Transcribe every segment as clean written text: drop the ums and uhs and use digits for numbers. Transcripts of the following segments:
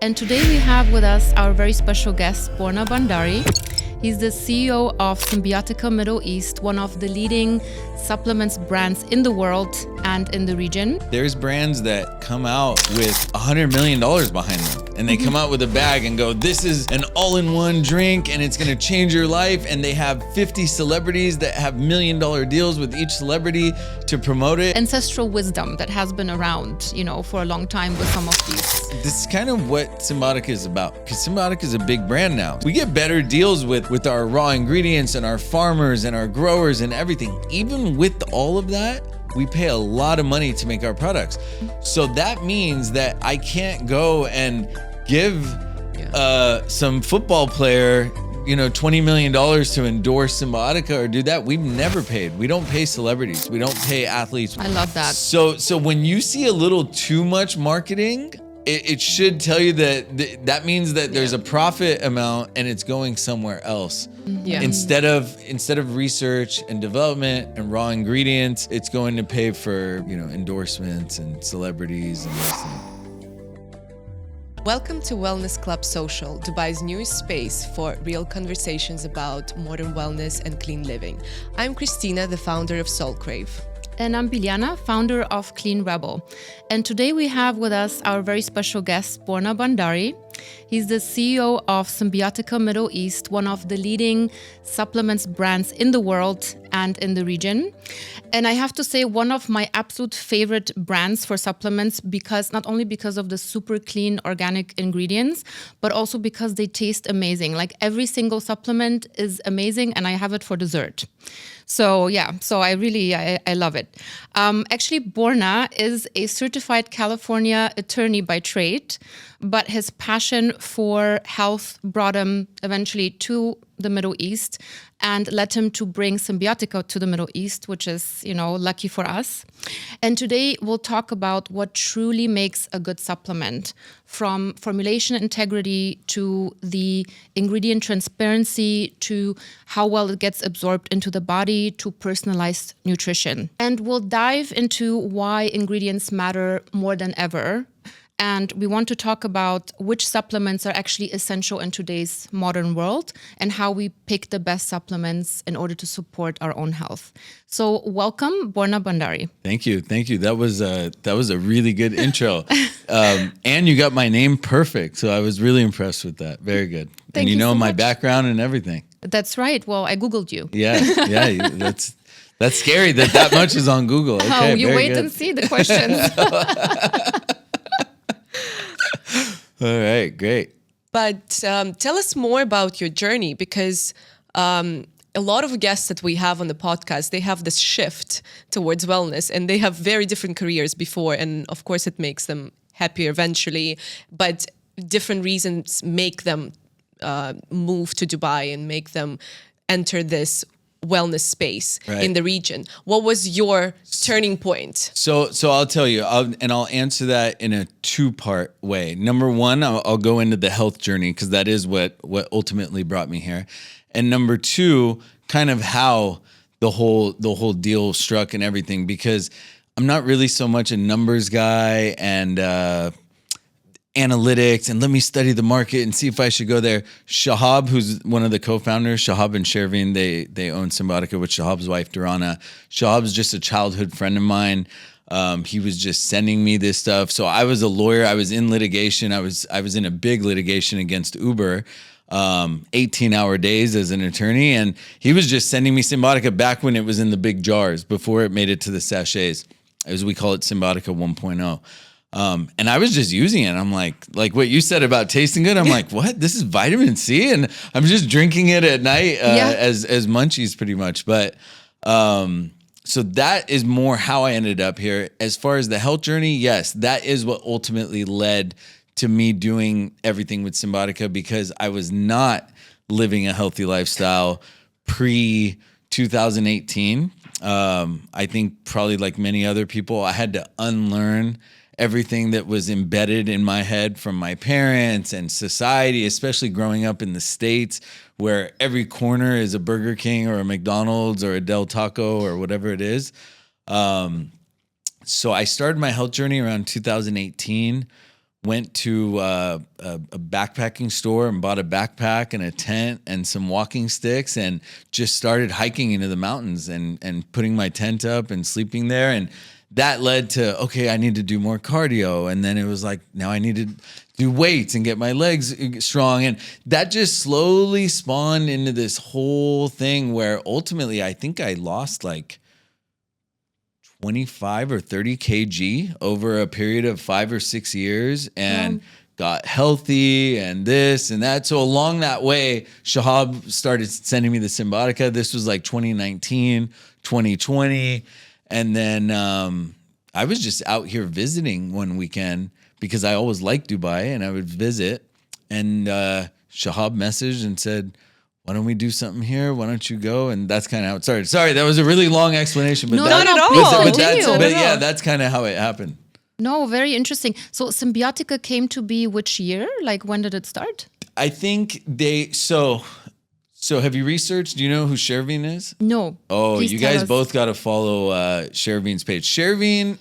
And today we have with us our very special guest, Borna Bandari. He's the CEO of Cymbiotika Middle East, one of the leading supplements brands in the world and in the region. There's brands that come out with $100 million behind them. And they come out with a bag and go, this is an all-in-one drink and it's gonna change your life. And they have 50 celebrities that have $1 million deals with each celebrity to promote it. Ancestral wisdom that has been around, for a long time with some of these. This is kind of what Cymbiotika is about, because Cymbiotika is a big brand now. We get better deals with our raw ingredients and our farmers and our growers and everything. Even with all of that, we pay a lot of money to make our products. So that means that I can't go and give some football player $20 million to endorse Cymbiotika or do that. We've never paid. We don't pay celebrities. We don't pay athletes. I love that. So when you see a little too much marketing, it should tell you that means that there's a profit amount and it's going somewhere else. Yeah. Instead of research and development and raw ingredients, it's going to pay for endorsements and celebrities and those things. Welcome to Wellness Club Social, Dubai's newest space for real conversations about modern wellness and clean living. I'm Christina, the founder of Soul Crave. And I'm Biljana, founder of Clean Rebel. And today we have with us our very special guest, Borna Bandari. He's the CEO of Cymbiotika Middle East, one of the leading supplements brands in the world and in the region. And I have to say, one of my absolute favorite brands for supplements, because not only because of the super clean organic ingredients, but also because they taste amazing. Like every single supplement is amazing and I have it for dessert. So I love it. Actually, Borna is a certified California attorney by trade, but his passion for health brought him eventually to the Middle East and led him to bring Cymbiotika to the Middle East, which is, lucky for us. And today we'll talk about what truly makes a good supplement, from formulation integrity to the ingredient transparency to how well it gets absorbed into the body to personalized nutrition. And we'll dive into why ingredients matter more than ever. And we want to talk about which supplements are actually essential in today's modern world and how we pick the best supplements in order to support our own health. So welcome, Borna Bandari. Thank you. That was a really good intro. And you got my name perfect. So I was really impressed with that. Very good. Thank and you so my much. Background and everything. That's right. Well, I Googled you. Yeah. That's scary that much is on Google. Okay, you wait and see the questions. All right, great. But tell us more about your journey, because a lot of guests that we have on the podcast, they have this shift towards wellness and they have very different careers before. And of course, it makes them happier eventually, but different reasons make them move to Dubai and make them enter this wellness space in the region. What was your turning point? So I'll tell you, I'll answer that in a two-part way. Number one, I'll go into the health journey because that is what ultimately brought me here. And number two, kind of how the whole deal struck and everything, because I'm not really so much a numbers guy and analytics and let me study the market and see if I should go there. Shahab, who's one of the co-founders, Shahab and Shervin, they own Cymbiotika with Shahab's wife, Durana. Shahab's just a childhood friend of mine. He was just sending me this stuff. So I was a lawyer. I was in litigation. I was in a big litigation against Uber, 18-hour days as an attorney. And he was just sending me Cymbiotika back when it was in the big jars, before it made it to the sachets, as we call it, Cymbiotika 1.0. And I was just using it. I'm like what you said about tasting good. I'm like, what? This is vitamin C, and I'm just drinking it at night as munchies, pretty much. But so that is more how I ended up here. As far as the health journey, yes, that is what ultimately led to me doing everything with Cymbiotika, because I was not living a healthy lifestyle pre 2018. I think probably like many other people, I had to unlearn everything that was embedded in my head from my parents and society, especially growing up in the States, where every corner is a Burger King or a McDonald's or a Del Taco or whatever it is. So I started my health journey around 2018 went to a backpacking store and bought a backpack and a tent and some walking sticks and just started hiking into the mountains and putting my tent up and sleeping there. And that led to, okay, I need to do more cardio. And then it was like, now I need to do weights and get my legs strong. And that just slowly spawned into this whole thing where ultimately I think I lost like 25 or 30 kg over a period of 5 or 6 years and got healthy and this and that. So along that way, Shahab started sending me the Cymbiotika. This was like 2019, 2020. And then I was just out here visiting one weekend because I always liked Dubai and I would visit. And Shahab messaged and said, why don't we do something here? Why don't you go? And that's kind of how it started. Sorry, that was a really long explanation. But No, not at all. Continue. Yeah, that's kind of how it happened. No, very interesting. So Cymbiotika came to be which year? Like when did it start? I think so have you researched? Do you know who Shervin is? No. Oh, Please you tell guys us. both got to follow Shervin's page. Shervin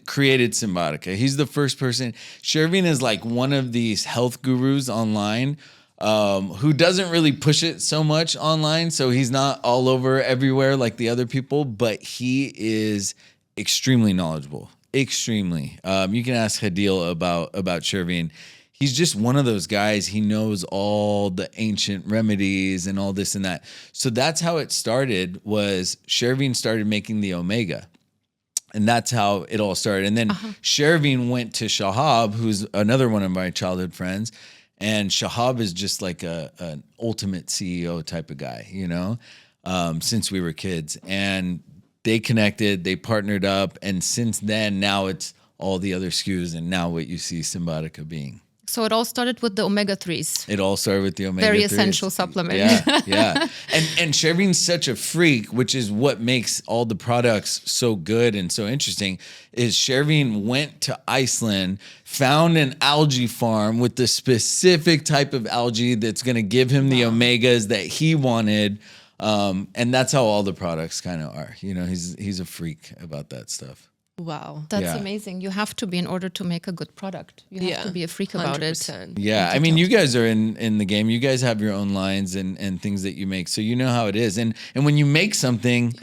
created Cymbiotika. He's the first person. Shervin is like one of these health gurus online who doesn't really push it so much online. So he's not all over everywhere like the other people, but he is extremely knowledgeable. Extremely. You can ask Hadil about Shervin. He's just one of those guys. He knows all the ancient remedies and all this and that. So that's how it started. Was Shervin started making the Omega. And that's how it all started. And then Shervin went to Shahab, who's another one of my childhood friends. And Shahab is just like an ultimate CEO type of guy, you know, since we were kids. And they connected, they partnered up. And since then, now it's all the other SKUs. And now what you see Cymbiotika being. So it all started with the omega-3s. It all started with the omega-3s. Very essential supplement. Yeah. And Shervin's such a freak, which is what makes all the products so good and so interesting, is Shervin went to Iceland, found an algae farm with the specific type of algae that's going to give him the omegas that he wanted. And that's how all the products kind of are. You know, he's a freak about that stuff. Wow. That's amazing. You have to be in order to make a good product. You have to be a freak about 100%. it. Yeah, I mean, you guys are in the game. You guys have your own lines and things that you make, so you know how it is. And when you make something,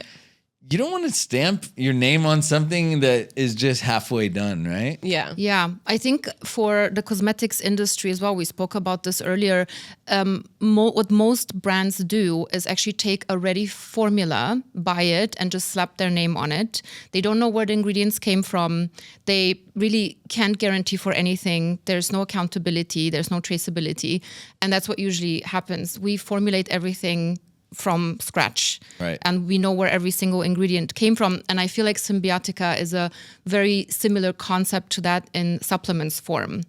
you don't want to stamp your name on something that is just halfway done, right? Yeah. Yeah, I think for the cosmetics industry as well, we spoke about this earlier, what most brands do is actually take a ready formula, buy it, and just slap their name on it. They don't know where the ingredients came from. They really can't guarantee for anything. There's no accountability. There's no traceability. And that's what usually happens. We formulate everything from scratch. Right. And we know where every single ingredient came from. And I feel like Cymbiotika is a very similar concept to that in supplements form.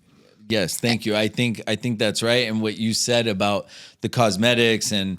Yes, thank you. I think that's right. And what you said about the cosmetics and,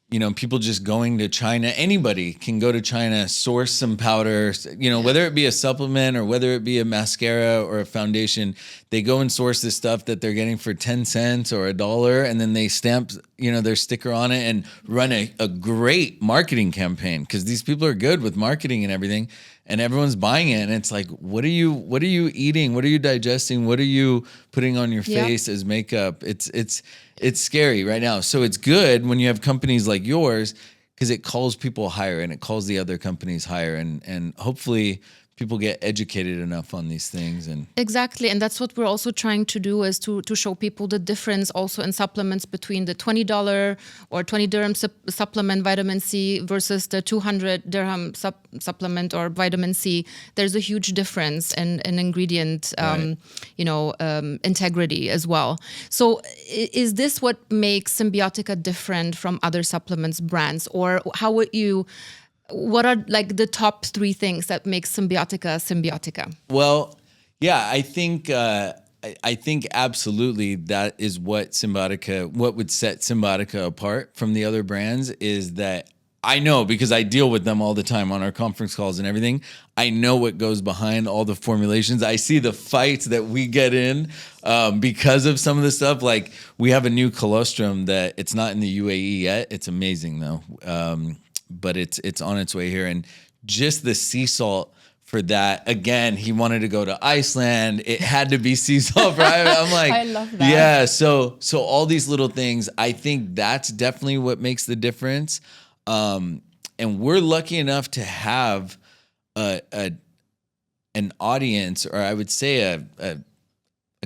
you know, people just going to China, anybody can go to China, source some powder, you know, whether it be a supplement or whether it be a mascara or a foundation, they go and source this stuff that they're getting for 10 cents or $1, and then they stamp, you know, their sticker on it and run a great marketing campaign, because these people are good with marketing and everything, and everyone's buying it. And it's like, what are you eating? What are you digesting? What are you putting on your face as makeup? It's scary right now. So it's good when you have companies like yours, because it calls people higher and it calls the other companies higher, and hopefully people get educated enough on these things. And exactly, and that's what we're also trying to do, is to show people the difference also in supplements between the $20 or 20 dirham supplement vitamin C versus the 200 dirham supplement or vitamin C. There's a huge difference in ingredient integrity as well. So is this what makes Cymbiotika different from other supplements brands, or how would you... What are like the top 3 things that make Cymbiotika? Well, yeah, I think absolutely that is what would set Cymbiotika apart from the other brands, is that I know, because I deal with them all the time on our conference calls and everything. I know what goes behind all the formulations. I see the fights that we get in because of some of the stuff. Like, we have a new colostrum that it's not in the UAE yet. It's amazing though. But it's on its way here, and just the sea salt for that. Again, he wanted to go to Iceland. It had to be sea salt, right? I'm like, I love that. yeah. So all these little things, I think that's definitely what makes the difference. And we're lucky enough to have an audience, or I would say a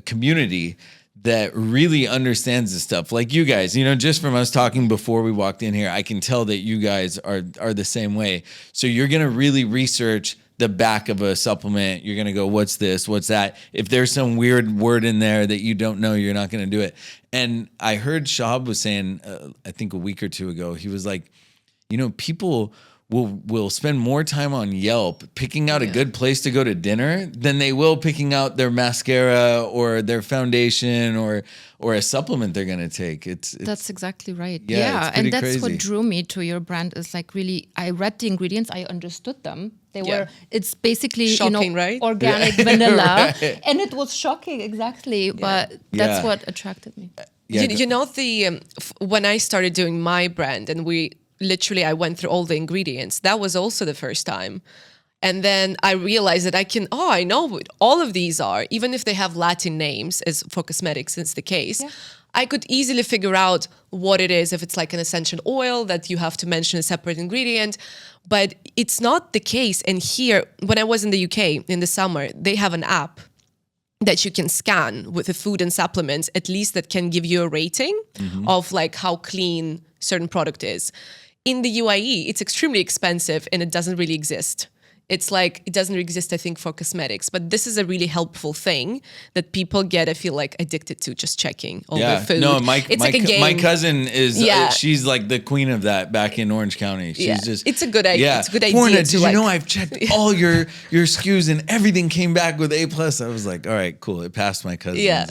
community that really understands this stuff. Like you guys, just from us talking before we walked in here, I can tell that you guys are the same way. So you're going to really research the back of a supplement. You're going to go, what's this? What's that? If there's some weird word in there that you don't know, you're not going to do it. And I heard Shahab was saying, I think a week or two ago, he was like, people will spend more time on Yelp picking out a good place to go to dinner than they will picking out their mascara or their foundation or a supplement they're going to take. That's exactly right. Yeah, and that's crazy. what drew me to your brand is like really, I read the ingredients, I understood them. It's basically, shocking, right? organic vanilla. Right. And it was shocking, exactly. But that's what attracted me. When I started doing my brand and I went through all the ingredients. That was also the first time. And then I realized that I know what all of these are, even if they have Latin names, as for cosmetics is the case. Yeah. I could easily figure out what it is, if it's like an essential oil that you have to mention a separate ingredient. But it's not the case. And here, when I was in the UK in the summer, they have an app that you can scan with the food and supplements, at least that can give you a rating of like how clean certain product is. In the UAE, it's extremely expensive and it doesn't really exist. It's like, it doesn't exist, I think, for cosmetics. But this is a really helpful thing that people get, I feel like, addicted to, just checking all their food. No, it's like a game. My cousin is, she's like the queen of that back in Orange County. She's just... It's a good idea. Yeah. It's a good idea. Borna, did you know I've checked all your SKUs and everything came back with A+. I was like, all right, cool. It passed my cousin's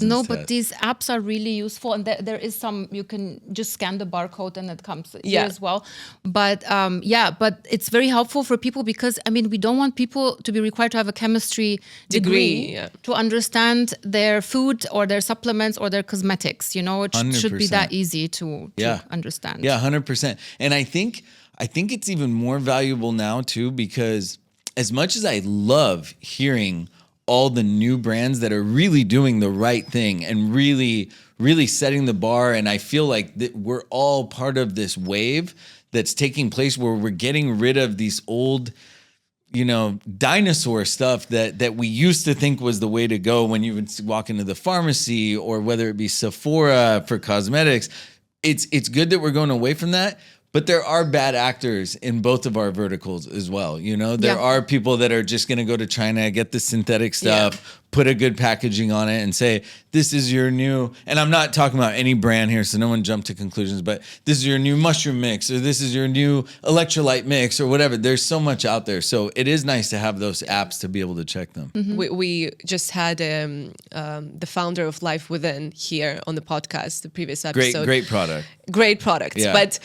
No, test. but these apps are really useful. And there is some, you can just scan the barcode and it comes here as well. But but it's very helpful for people because, I mean, we don't want people to be required to have a chemistry degree to understand their food or their supplements or their cosmetics. It 100%. Should be that easy to understand. Yeah, 100%. And I think it's even more valuable now too, because as much as I love hearing all the new brands that are really doing the right thing and really, really setting the bar, and I feel like that we're all part of this wave that's taking place where we're getting rid of these old, dinosaur stuff that we used to think was the way to go when you would walk into the pharmacy, or whether it be Sephora for cosmetics. It's good that we're going away from that. But there are bad actors in both of our verticals as well. There are people that are just going to go to China, get the synthetic stuff, put a good packaging on it and say, this is your new, and I'm not talking about any brand here, so no one jump to conclusions, but this is your new mushroom mix, or this is your new electrolyte mix, or whatever. There's so much out there. So it is nice to have those apps to be able to check them. Mm-hmm. We just had the founder of Life Within here on the podcast, the previous episode. Great product. Great product. Yeah. But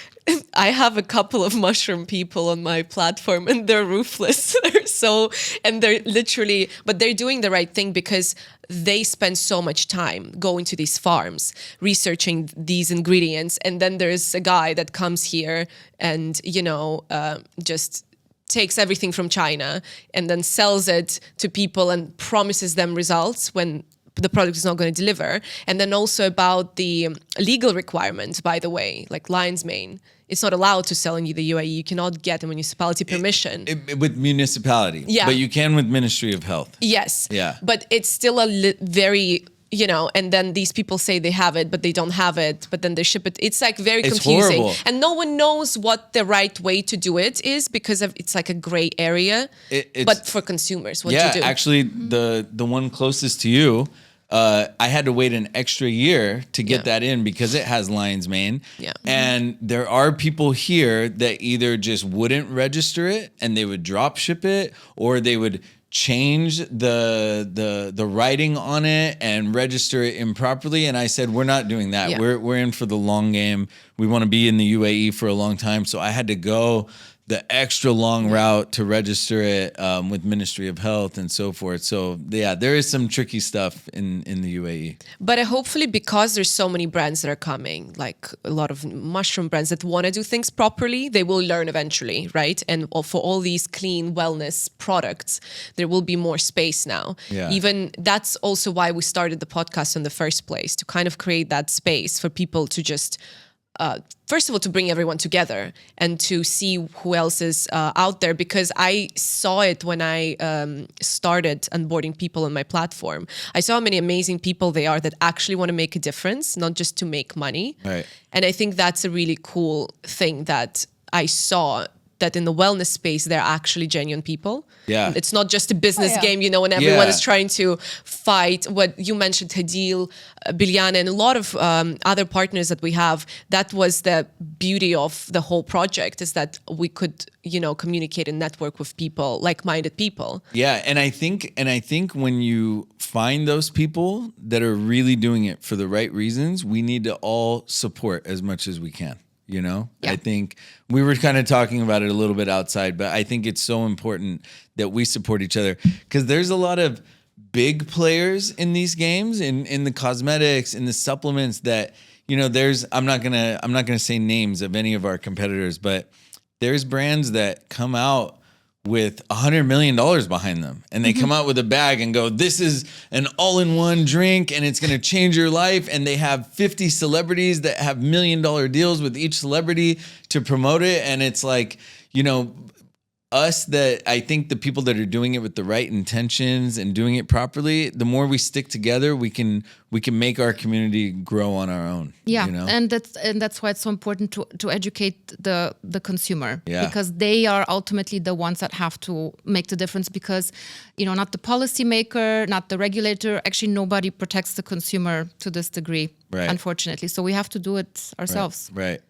I have a couple of mushroom people on my platform and they're ruthless. They're literally, but they're doing the right thing because they spend so much time going to these farms, researching these ingredients. And then there's a guy that comes here and, just takes everything from China and then sells it to people and promises them results when the product is not going to deliver. And then also about the legal requirements, by the way, like lion's mane. It's not allowed to sell in the UAE. You cannot get a municipality permission. With municipality. Yeah. But you can with Ministry of Health. Yes. Yeah. But it's still very, and then these people say they have it, but they don't have it, but then they ship it. It's like very confusing. Horrible. And no one knows what the right way to do it is because it's like a gray area. But for consumers, what do you do? Yeah, actually, the one closest to you, I had to wait an extra year to get that in because it has lion's mane. Yeah. And there are people here that either just wouldn't register it and they would drop ship it, or they would change the writing on it and register it improperly. And I said, we're not doing that. Yeah. We're in for the long game. We want to be in the UAE for a long time. So I had to go the extra long route to register it with Ministry of Health and so forth. So yeah, there is some tricky stuff in the UAE. But hopefully, because there's so many brands that are coming, like a lot of mushroom brands that want to do things properly, they will learn eventually, right? And for all these clean wellness products, there will be more space now. Yeah. Even that's also why we started the podcast in the first place, to kind of create that space for people to just first of all, to bring everyone together and to see who else is out there, because I saw it when I started onboarding people on my platform. I saw how many amazing people they are that actually want to make a difference, not just to make money. Right. And I think that's a really cool thing that I saw, that in the wellness space, they're actually genuine people. Yeah. It's not just a business game, you know, when everyone is trying to fight. What you mentioned, Hadil, Bilyana, and a lot of other partners that we have, that was the beauty of the whole project, is that we could, you know, communicate and network with people, like-minded people. Yeah, and I think when you find those people that are really doing it for the right reasons, we need to all support as much as we can. You know, I think we were kind of talking about it a little bit outside, but I think it's so important that we support each other, because there's a lot of big players in these games, in the cosmetics, in the supplements, that, you know, I'm not gonna say names of any of our competitors, but there's brands that come out with $100 million behind them, and they come out with a bag and go, this is an all-in-one drink and it's going to change your life. And they have 50 celebrities that have $1 million deals with each celebrity to promote it. And it's like, you know, I think the people that are doing it with the right intentions and doing it properly, the more we stick together, we can make our community grow on our own. Yeah, you know? and that's why it's so important to educate the consumer, because they are ultimately the ones that have to make the difference. Because, you know, not the policymaker, not the regulator, actually nobody protects the consumer to this degree, unfortunately. So we have to do it ourselves. Right.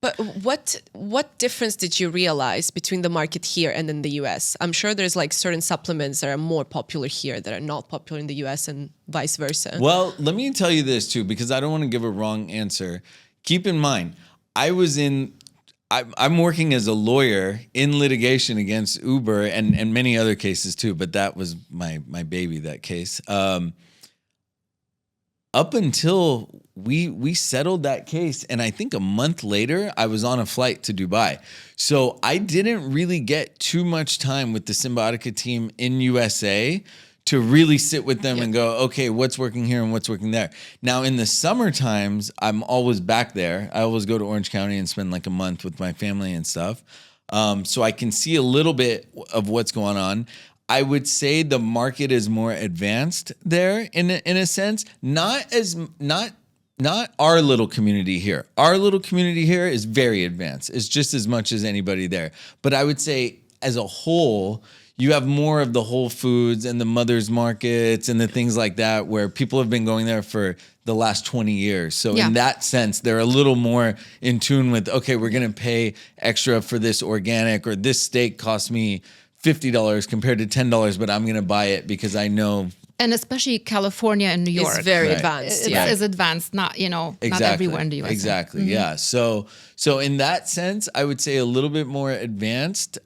But what difference did you realize between the market here and in the US? I'm sure there's like certain supplements that are more popular here that are not popular in the US, and vice versa. Well, let me tell you this too, because I don't want to give a wrong answer. Keep in mind, I'm working as a lawyer in litigation against Uber and many other cases too, but that was my baby, that case. Up until we settled that case, and I think a month later, I was on a flight to Dubai. So I didn't really get too much time with the Cymbiotika team in USA to really sit with them and go, okay, what's working here and what's working there. Now, in the summer times, I'm always back there. I always go to Orange County and spend like a month with my family and stuff. So I can see a little bit of what's going on. I would say the market is more advanced there in a sense, not our little community here. Our little community here is very advanced. It's just as much as anybody there. But I would say as a whole, you have more of the Whole Foods and the Mother's Markets and the things like that, where people have been going there for the last 20 years. So in that sense, they're a little more in tune with, okay, we're going to pay extra for this organic, or this steak costs me $50 compared to $10, but I'm going to buy it because I know. And especially California and New York. It's very advanced. It's advanced, not, you know, not everywhere in the US. Exactly. Yeah. So in that sense, I would say a little bit more advanced.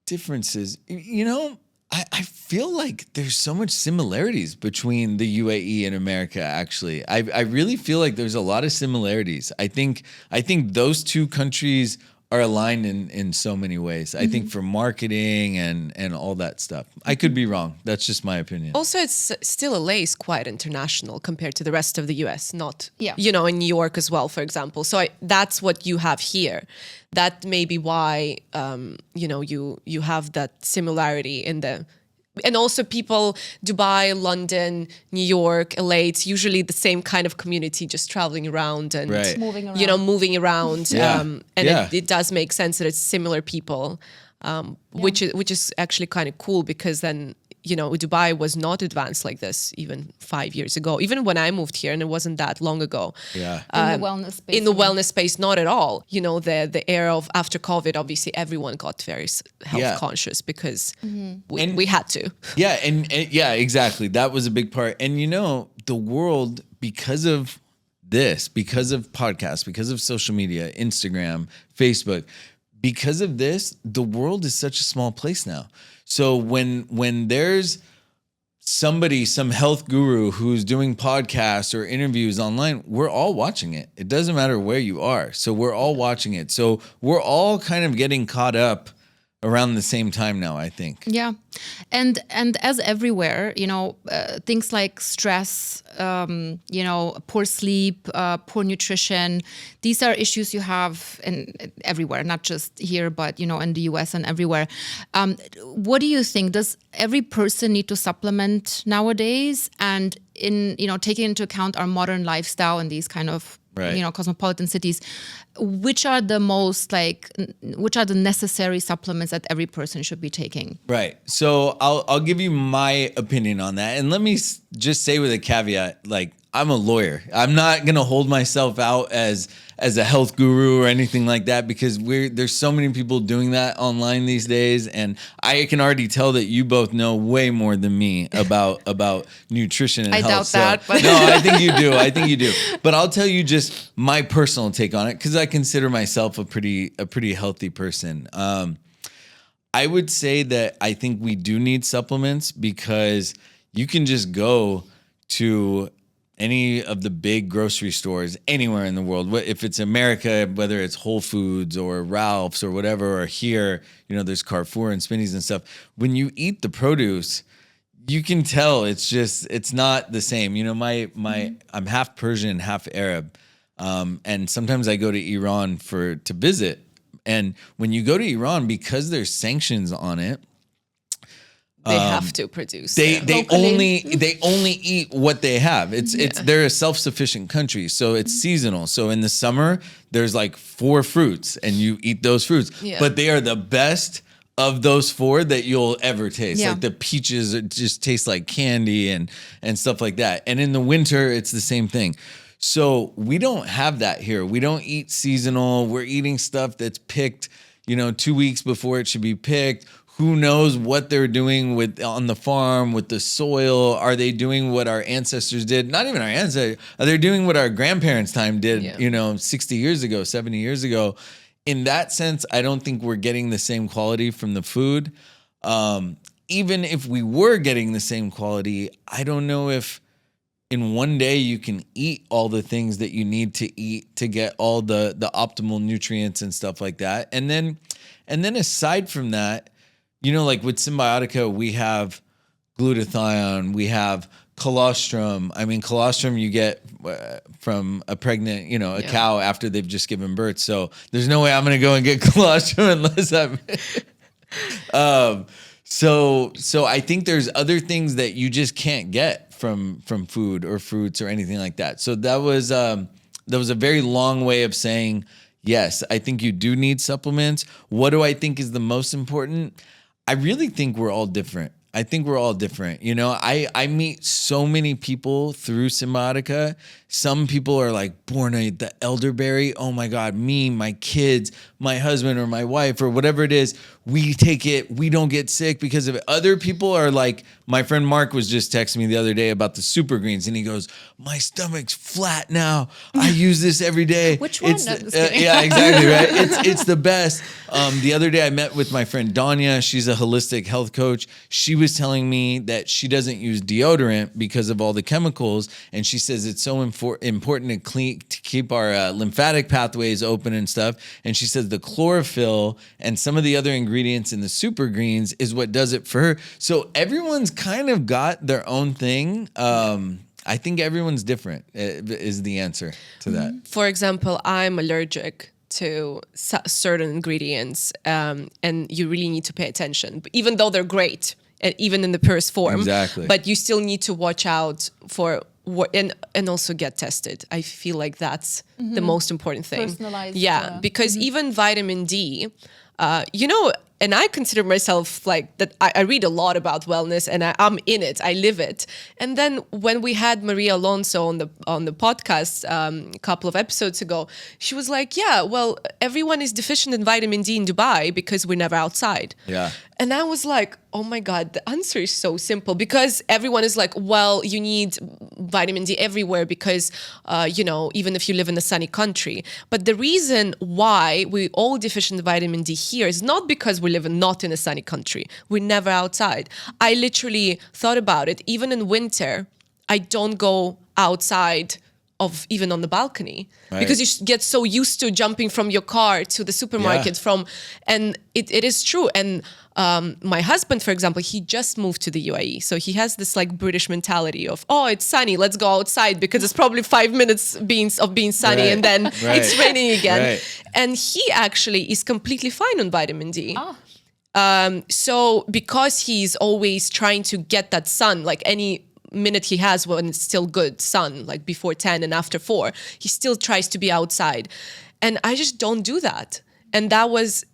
Differences, you know, I feel like there's so much similarities between the UAE and America, actually. I really feel like there's a lot of similarities. I think those two countries are aligned in so many ways. I think for marketing and all that stuff. I could be wrong. That's just my opinion. Also, it's still LA is quite international compared to the rest of the US, not, Yeah. you know, in New York as well, for example. So that's what you have here. That may be why, you know, you have that similarity in the. And also people, Dubai, London, New York, LA, it's usually the same kind of community just traveling around and, moving around. you know, moving around. And Yeah. it does make sense that it's similar people, which is actually kind of cool, because then, you know, Dubai was not advanced like this even 5 years ago, even when I moved here, and it wasn't that long ago. Yeah. In the wellness space. In the wellness space, not at all. You know, the era of after COVID, obviously everyone got very health conscious because we had to. Yeah, and yeah, exactly. That was a big part. And you know, the world, because of this, because of podcasts, because of social media, Instagram, Facebook, because of this, the world is such a small place now. So when there's somebody, some health guru who's doing podcasts or interviews online, we're all watching it. It doesn't matter where you are. So we're all watching it. So we're all kind of getting caught up around the same time now, I think. Yeah. And as everywhere, things like stress, poor sleep, poor nutrition, these are issues you have everywhere, not just here, but, in the US and everywhere. What do you think? Does every person need to supplement nowadays? And taking into account our modern lifestyle and these kind of cosmopolitan cities, which are the necessary supplements that every person should be taking? Right. So I'll give you my opinion on that. And let me just say with a caveat, like, I'm a lawyer. I'm not going to hold myself out as a health guru or anything like that, because there's so many people doing that online these days. And I can already tell that you both know way more than me about nutrition and health. I doubt that. But no, I think you do. But I'll tell you just my personal take on it, because I consider myself a pretty healthy person. I would say that I think we do need supplements, because you can just go to any of the big grocery stores anywhere in the world. If it's America, whether it's Whole Foods or Ralph's or whatever, or here, there's Carrefour and Spinneys and stuff. When you eat the produce, you can tell it's not the same. I'm half Persian, half Arab. And sometimes I go to Iran to visit. And when you go to Iran, because there's sanctions on it, they have to produce. They only eat what they have. They're a self-sufficient country, so it's seasonal. So in the summer, there's like 4 fruits, and you eat those fruits. Yeah. But they are the best of those 4 that you'll ever taste. Yeah. Like the peaches just taste like candy and stuff like that. And in the winter, it's the same thing. So we don't have that here. We don't eat seasonal. We're eating stuff that's picked, 2 weeks before it should be picked. Who knows what they're doing on the farm with the soil? Are they doing what our ancestors did? Not even our ancestors. Are they doing what our grandparents' time did, 60 years ago, 70 years ago? In that sense, I don't think we're getting the same quality from the food. Even if we were getting the same quality, I don't know if in one day you can eat all the things that you need to eat to get all the optimal nutrients and stuff like that. And then aside from that, like with Cymbiotika, we have glutathione, we have colostrum. I mean, colostrum you get from a pregnant, a cow after they've just given birth. So there's no way I'm going to go and get colostrum unless I'm... So I think there's other things that you just can't get from food or fruits or anything like that. So that was a very long way of saying, yes, I think you do need supplements. What do I think is the most important? I really think we're all different. I think we're all different. I meet so many people through Cymbiotika. Some people are like, Borna, the elderberry, oh my God, me, my kids, my husband or my wife or whatever it is, we take it, we don't get sick because of it. Other people are like, my friend Mark was just texting me the other day about the super greens, and he goes, my stomach's flat now. I use this every day. Which one? Yeah, exactly, right? It's the best. The other day I met with my friend Danya. She's a holistic health coach. She was telling me that she doesn't use deodorant because of all the chemicals, and she says it's so important to keep our lymphatic pathways open and stuff. And she says the chlorophyll and some of the other ingredients in the super greens is what does it for her. So everyone's kind of got their own thing. I think everyone's different is the answer to that. For example, I'm allergic to certain ingredients, and you really need to pay attention, even though they're great, even in the purest form. Exactly. But you still need to watch out for and also get tested. I feel like that's the most important thing. Personalized. Yeah, because even vitamin D, and I consider myself like that. I read a lot about wellness, and I'm in it. I live it. And then when we had Maria Alonso on the podcast a couple of episodes ago, she was like, "Yeah, well, everyone is deficient in vitamin D in Dubai because we're never outside." Yeah. And I was like, oh my God, the answer is so simple, because everyone is like, well, you need vitamin D everywhere because, even if you live in a sunny country. But the reason why we all deficient vitamin D here is not because we live not in a sunny country. We're never outside. I literally thought about it. Even in winter, I don't go outside of even on the balcony, because you get so used to jumping from your car to the supermarket and it is true. And my husband, for example, he just moved to the UAE. So he has this like British mentality of, oh, it's sunny, let's go outside, because it's probably 5 minutes of being sunny and then it's raining again. And he actually is completely fine on vitamin D. So because he's always trying to get that sun, like any minute he has when it's still good sun, like before 10 and after 4, he still tries to be outside. And I just don't do that. And that was,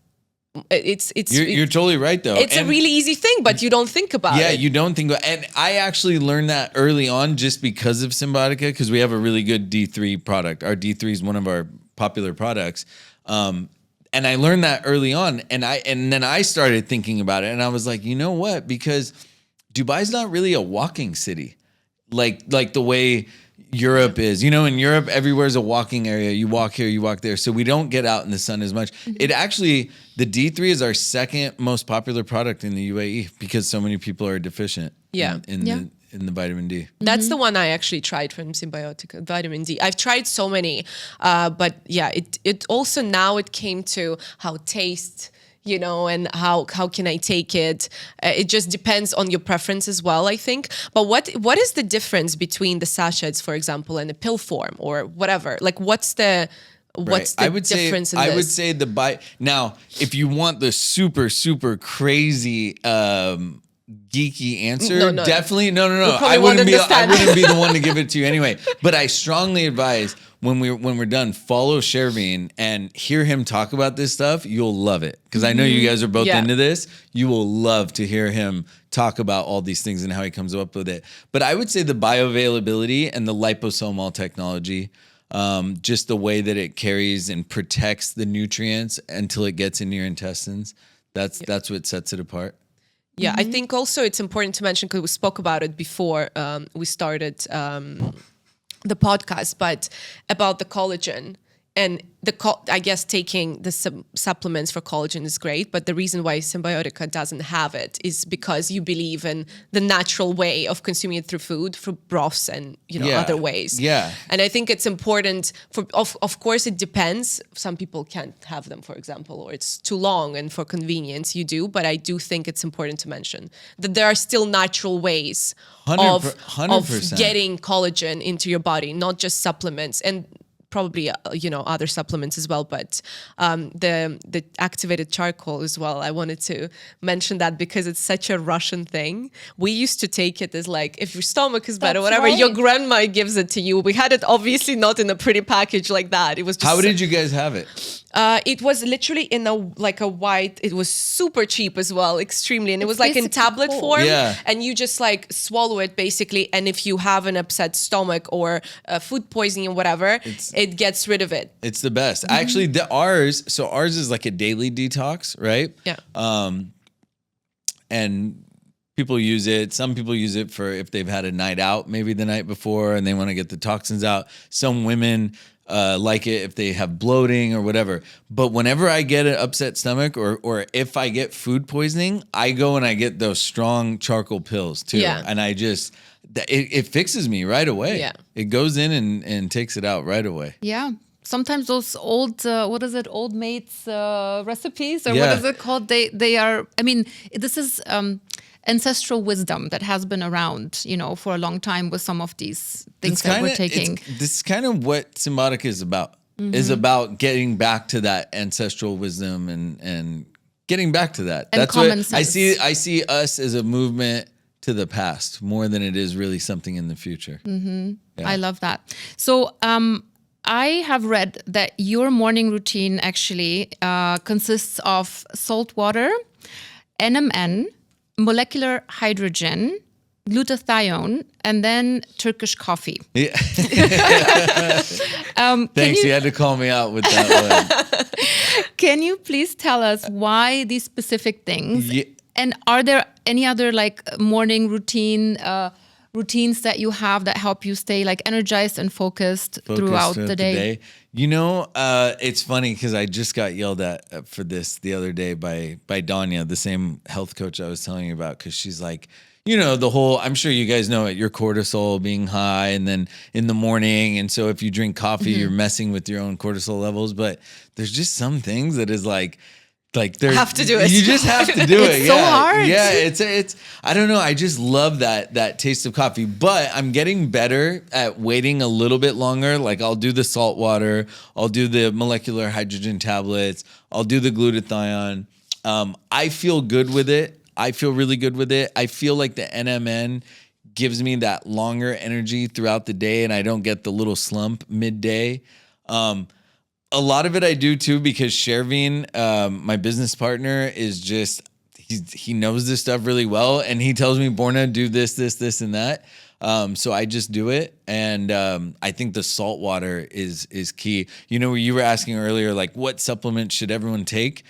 you're totally right though. It's a really easy thing, but you don't think about it. Yeah, you don't think about it. And I actually learned that early on just because of Cymbiotika, because we have a really good D3 product. Our D3 is one of our popular products. And I learned that early on, and then I started thinking about it, and I was like, you know what? Because Dubai's not really a walking city, like the way Europe is. In Europe, everywhere's a walking area. You walk here, you walk there. So we don't get out in the sun as much. It actually, the D3 is our second most popular product in the UAE because so many people are deficient in the vitamin D. That's the one I actually tried from Cymbiotika, vitamin D. I've tried so many, but yeah, it also now it came to how taste, and how can I take it? It just depends on your preference as well, I think. But what is the difference between the sachets, for example, and the pill form or whatever? Like, what's the difference in this? I would say now, if you want the super, super crazy geeky answer, definitely no. I wouldn't be the one to give it to you anyway. But I strongly advise when we're done, follow Shervin and hear him talk about this stuff. You'll love it, because I know you guys are both into this. You will love to hear him talk about all these things and how he comes up with it. But I would say the bioavailability and the liposomal technology, just the way that it carries and protects the nutrients until it gets into your intestines, that's what sets it apart. Yeah, I think also it's important to mention, because we spoke about it before we started the podcast, but about the collagen. And I guess taking the supplements for collagen is great, but the reason why Cymbiotika doesn't have it is because you believe in the natural way of consuming it through food, through broths and other ways. Yeah. And I think it's important of course it depends. Some people can't have them, for example, or it's too long, and for convenience you do. But I do think it's important to mention that there are still natural ways 100%. of getting collagen into your body, not just supplements. And probably other supplements as well, but the activated charcoal as well. I wanted to mention that because it's such a Russian thing. We used to take it as like, if your stomach is bad or whatever, your grandma gives it to you. We had it obviously not in a pretty package like that. It was just, how did you guys have it? It was literally in a white. It was super cheap as well, extremely, and it was like in tablet form. Yeah. And you just like swallow it basically. And if you have an upset stomach or food poisoning or whatever, it gets rid of it. It's the best. Actually, ours is like a daily detox, right? Yeah. And people use it. Some people use it for if they've had a night out, maybe the night before, and they want to get the toxins out. Some women like it if they have bloating or whatever. But whenever I get an upset stomach or if I get food poisoning, I go and I get those strong charcoal pills too. Yeah. And I just, it fixes me right away. Yeah. It goes in and takes it out right away. Yeah. Sometimes those old, old mates recipes, or Yeah. what is it called? They are, I mean, this is ancestral wisdom that has been around, for a long time with some of these things that we're taking. This is kind of what Cymbiotika is about. Is about getting back to that ancestral wisdom and getting back to that. And That's common what sense. I see us as a movement to the past more than it is really something in the future. Yeah. I love that. So I have read that your morning routine actually consists of salt water, NMN, molecular hydrogen, glutathione, and then Turkish coffee. Yeah. Thanks. You had to call me out with that one. Can you please tell us why these specific things? Yeah. And are there any other like morning routines that you have that help you stay like energized and focused throughout the day? You know, it's funny because I just got yelled at for this the other day by Danya, the same health coach I was telling you about, because she's like, you know, the whole, I'm sure you guys know it, your cortisol being high and then in the morning. And so if you drink coffee, you're messing with your own cortisol levels. But there's just some things that is like there, have to do it. You just have to do it. It's so hard. Yeah, it's I don't know. I just love that taste of coffee. But I'm getting better at waiting a little bit longer. Like I'll do the salt water, I'll do the molecular hydrogen tablets, I'll do the glutathione. I feel good with it. I feel really good with it. I feel like the NMN gives me that longer energy throughout the day, and I don't get the little slump midday. A lot of it I do too because Shervin, my business partner, is just he knows this stuff really well, and he tells me, Borna, do this, and that. So I just do it, and I think the salt water is key. You know, you were asking earlier, like what supplement should everyone take?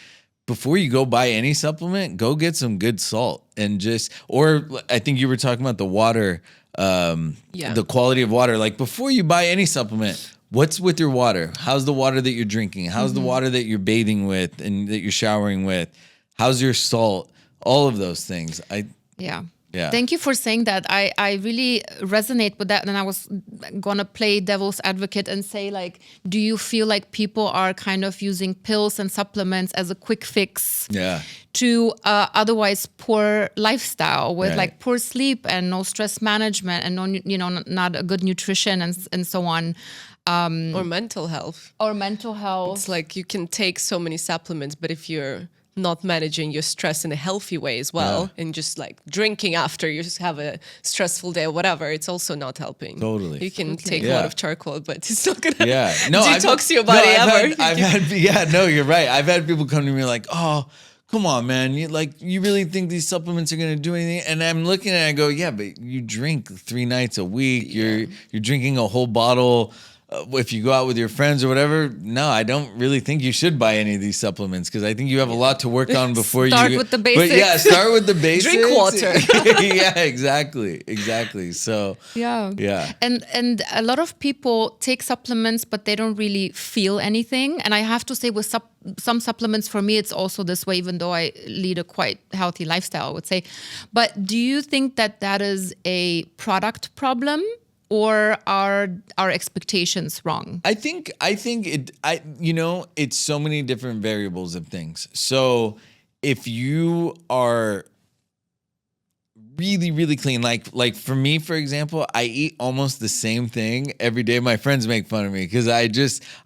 Before you go buy any supplement, go get some good salt and or I think you were talking about the water, the quality of water. Like before you buy any supplement, what's with your water? How's the water that you're drinking? How's the water that you're bathing with and that you're showering with? How's your salt? All of those things. Yeah. Thank you for saying that. I really resonate with that. And I was going to play devil's advocate and say, like, do you feel like people are kind of using pills and supplements as a quick fix to otherwise poor lifestyle with like poor sleep and no stress management and not a good nutrition and so on? Or mental health. It's like you can take so many supplements, but if you're not managing your stress in a healthy way as well, and just like drinking after you just have a stressful day or whatever, it's also not helping. Totally. You can take a lot of charcoal, but it's not gonna detox your body ever. You're right. I've had people come to me like, oh, come on, man. You really think these supplements are going to do anything? And I'm looking at it and I go, yeah, but you drink 3 nights a week. You're drinking a whole bottle. If you go out with your friends or whatever, no, I don't really think you should buy any of these supplements because I think you have a lot to work on before Start with the basics. But start with the basics. Drink water. Yeah, exactly. So yeah. And a lot of people take supplements, but they don't really feel anything. And I have to say, with some supplements, for me, it's also this way, even though I lead a quite healthy lifestyle, I would say. But do you think that is a product problem? Or are our expectations wrong? I think it's so many different variables of things. So if you are really, really clean, like for me, for example, I eat almost the same thing every day. My friends make fun of me because I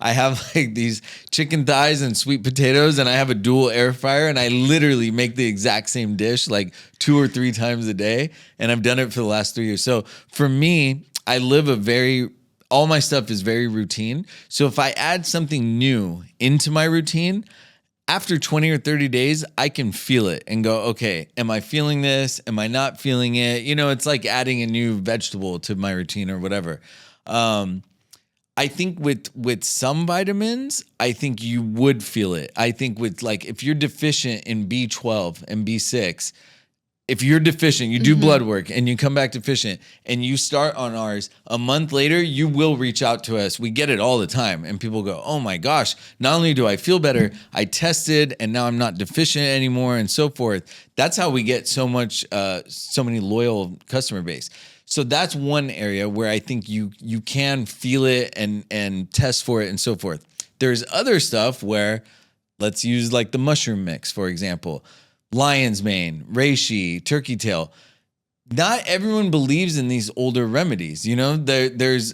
have like these chicken thighs and sweet potatoes, and I have a dual air fryer, and I literally make the exact same dish like 2 or 3 times a day, and I've done it for the last 3 years. So for me, I live all my stuff is very routine. So if I add something new into my routine, after 20 or 30 days, I can feel it and go, okay, am I feeling this? Am I not feeling it? You know, it's like adding a new vegetable to my routine or whatever. I think with some vitamins, I think you would feel it. I think with like, if you're deficient in B12 and B6, if you're deficient, you do blood work and you come back deficient and you start on ours, a month later, you will reach out to us. We get it all the time. And people go, oh my gosh, not only do I feel better, I tested and now I'm not deficient anymore and so forth. That's how we get so many loyal customer base. So that's one area where I think you can feel it and test for it and so forth. There's other stuff where, let's use like the mushroom mix, for example. Lion's mane, reishi, turkey tail. Not everyone believes in these older remedies. You know, there's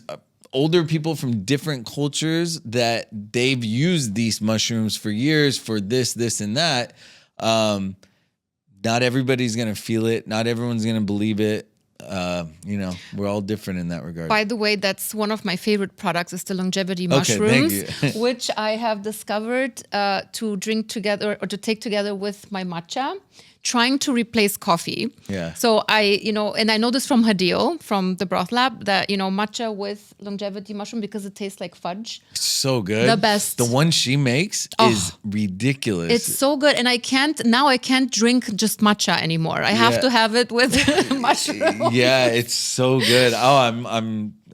older people from different cultures that they've used these mushrooms for years for this, and that. Not everybody's going to feel it. Not everyone's going to believe it. We're all different in that regard. By the way, that's one of my favorite products is the longevity mushrooms, which I have discovered to drink together or to take together with my matcha trying to replace coffee. Yeah. So and I know this from Hadil, from the Broth Lab, that, matcha with longevity mushroom, because it tastes like fudge. So good. The best. The one she makes is ridiculous. It's so good. And I can't drink just matcha anymore. I have to have it with mushroom. Yeah, it's so good. Oh,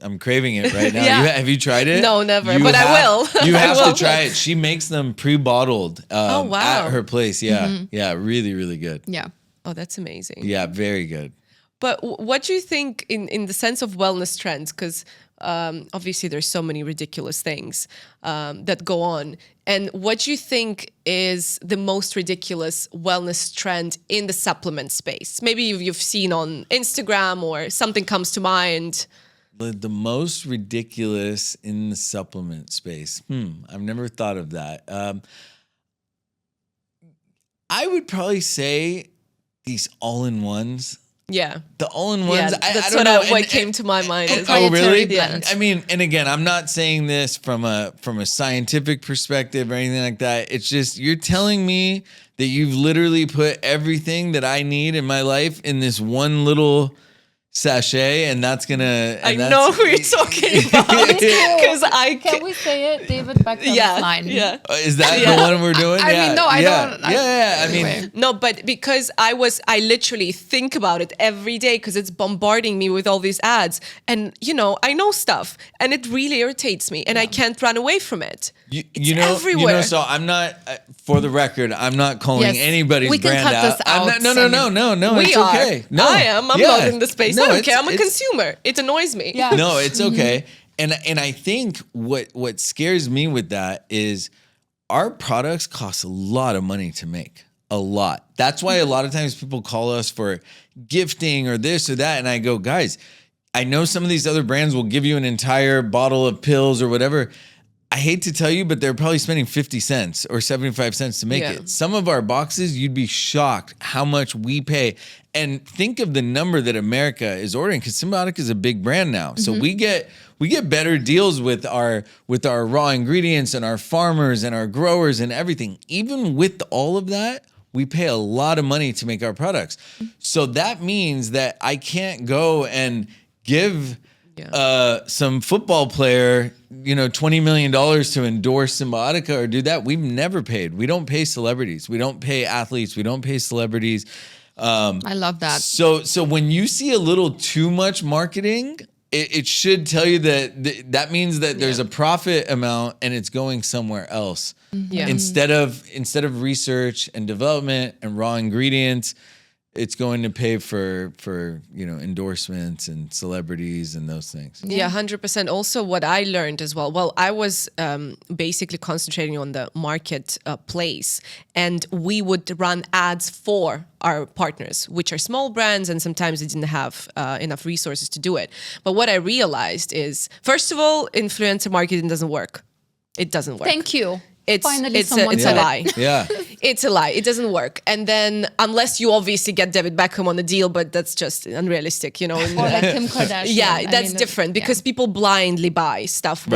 I'm craving it right now. Yeah. Have you tried it? No, never, but I will. You I have will. to try it. She makes them pre-bottled wow. at her place. Yeah. Yeah, really, really good. Yeah. Oh, that's amazing. Yeah, very good. But what do you think in the sense of wellness trends? Because obviously there's so many ridiculous things that go on. And what do you think is the most ridiculous wellness trend in the supplement space? Maybe you've seen on Instagram or something comes to mind. The most ridiculous in the supplement space. I've never thought of that. I would probably say these all-in-ones. Yeah. The all-in-ones. Yeah, I that's don't know. what came to my mind. And, as oh, really? Yeah. I mean, and again, I'm not saying this from a scientific perspective or anything like that. It's just you're telling me that you've literally put everything that I need in my life in this one little sachet, and that's gonna. I know who you're talking about because Can we say it, David Beckham's line? Yeah. Is that the one we're doing? I mean, no, I don't. Yeah. I mean, Anyway. No, but because I literally think about it every day because it's bombarding me with all these ads, and I know stuff, and it really irritates me, and I can't run away from it. you know, everywhere. so I'm not. For the record, I'm not calling Yes. anybody's We can brand cut out. this out, I'm not, no. We It's are. okay. No, I am. I'm Yeah. not in the space. No, I don't care. I'm a it's- consumer. It annoys me. Yeah. No, it's okay. And I think what scares me with that is our products cost a lot of money to make. A lot. That's why a lot of times people call us for gifting or this or that. And I go, guys, I know some of these other brands will give you an entire bottle of pills or whatever. I hate to tell you, but they're probably spending 50 cents or 75 cents to make Yeah. it. Some of our boxes, you'd be shocked how much we pay. And think of the number that America is ordering, because Cymbiotika is a big brand now. So we get better deals with our raw ingredients and our farmers and our growers and everything. Even with all of that, we pay a lot of money to make our products. So that means that I can't go and give some football player, $20 million to endorse Cymbiotika or do that. We've never paid. We don't pay celebrities. We don't pay athletes. We don't pay celebrities. I love that. So when you see a little too much marketing, it should tell you that means that there's a profit amount and it's going somewhere else. Yeah. Instead of research and development and raw ingredients, it's going to pay for endorsements and celebrities and those things. Yeah, 100%. Also, what I learned as well, I was basically concentrating on the marketplace, and we would run ads for our partners, which are small brands, and sometimes they didn't have enough resources to do it. But what I realized is, first of all, influencer marketing doesn't work. It doesn't work. Thank you. Finally, it's someone a said it. lie. Yeah. It's a lie. It doesn't work. And then, unless you obviously get David Beckham on the deal, but that's just unrealistic, Or like Kim Kardashian. Yeah, that's mean, different because people blindly buy stuff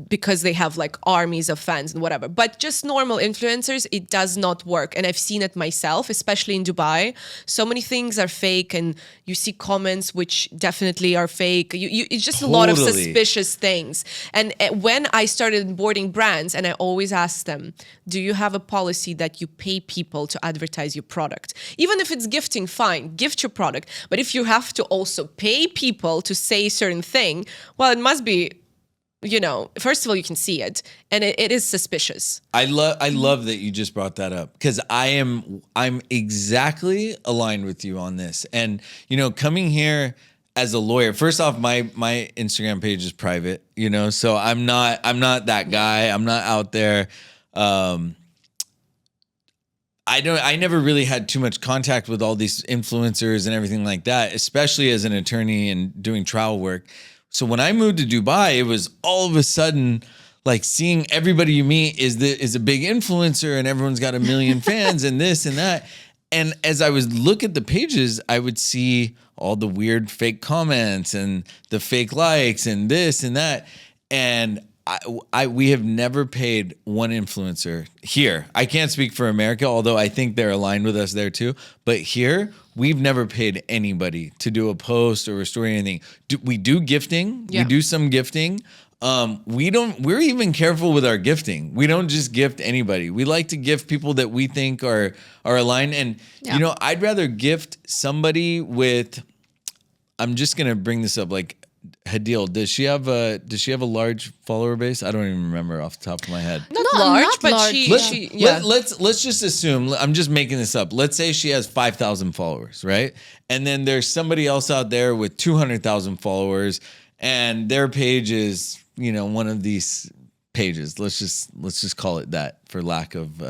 because they have like armies of fans and whatever. But just normal influencers, it does not work. And I've seen it myself, especially in Dubai. So many things are fake, and you see comments which definitely are fake. It's just a lot of suspicious things. And when I started boarding brands, and I always ask them, do you have a policy that you pay people to advertise your product? Even if it's gifting, fine, gift your product. But if you have to also pay people to say a certain thing, well, it must be, first of all, you can see it, and it is suspicious. I love that you just brought that up, because I'm exactly aligned with you on this. And coming here as a lawyer, first off, my Instagram page is private, so I'm not that guy. I'm not out there. I never really had too much contact with all these influencers and everything like that, especially as an attorney and doing trial work. So when I moved to Dubai, it was all of a sudden like seeing everybody you meet is a big influencer and everyone's got a million fans and this and that. And as I would look at the pages, I would see all the weird fake comments and the fake likes and this and that. And we have never paid one influencer here. I can't speak for America, although I think they're aligned with us there too. But here, we've never paid anybody to do a post or a story or anything. We do gifting. Yeah. We do some gifting. We're even careful with our gifting. We don't just gift anybody. We like to gift people that we think are aligned. And, you know, I'd rather gift somebody with, I'm just going to bring this up, like, Hadil, does she have a large follower base? I don't even remember off the top of my head. Not large, but large. Let's just assume, I'm just making this up. Let's say she has 5,000 followers, right? And then there's somebody else out there with 200,000 followers, and their page is, you know, one of these pages. Let's just call it that for lack of